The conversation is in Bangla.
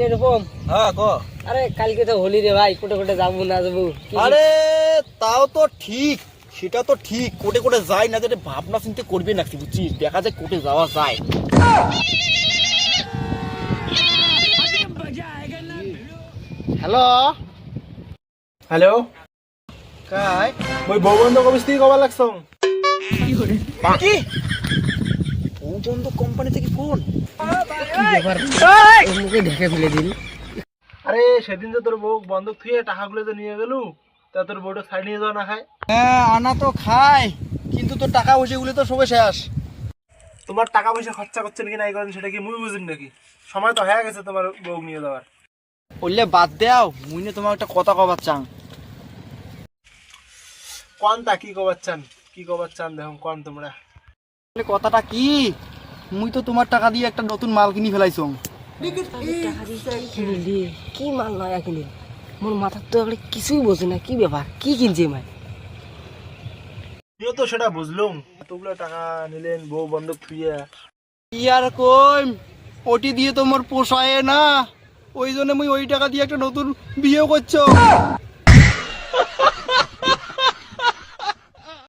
এরকম হ্যাঁ ক। আরে কালকে তো হোলি রে ভাই, কোটে কোটে যাবো না যাবো আরে তাও তো ঠিক, সেটা তো ঠিক, কোটে কোটে যাই না যেটা ভাবনা চিন্তা করবি নাকি, বুঝছিস? দেখা যায় কোটে যাওয়া যায়। হ্যালো হ্যালো, কাই ওই বৌবন্ধ অফিস থেকে কবার লাগছ? কি বৌবন্ধ কোম্পানি থেকে ফোন? মুখে ঢেকে ফেলে দিন। আরে সেদিন যে তোর বউ বন্ধক থুয়ে টাকাগুলো তো নিয়ে গেল, তা তোর বউটা ছাড় নিয়ে যাওয়া না খায়? হ্যাঁ আনা তো খায়, কিন্তু তোর টাকা পয়সা গুলো তো সবে শেষ। তোমার টাকা পয়সা খরচা করছেন কি নাই করেন সেটা কি মুই বুঝিন নাকি? সময় তো হয়ে গেছে তোমার বউ নিয়ে যাওয়ার। বললে বাদ দেও, মুই না তোমার একটা কথা কবার চাং। কোনটা কি কবার চান? কি কবার চান দেখুন কোন তোমরা? কথাটা কি, মুই তো তোমার টাকা দিয়ে একটা নতুন মাল কিনি ফেলাইছো। টাকা দিয়ে কিনলি? কি মাল নয়া কিনি? মোর মাথার তো এখন কিছুই বোঝে না, কি ব্যাপার, কি কিনছে মাই? তুইও তো সেটা বুঝলুম, এতগুলো টাকা নিলেন বউ বন্ধক থুয়ে। কি আর কই, ওটি দিয়ে তোমার পোষায় না, ওই জন্য মুই ওই টাকা দিয়ে একটা নতুন বিয়ে করছো।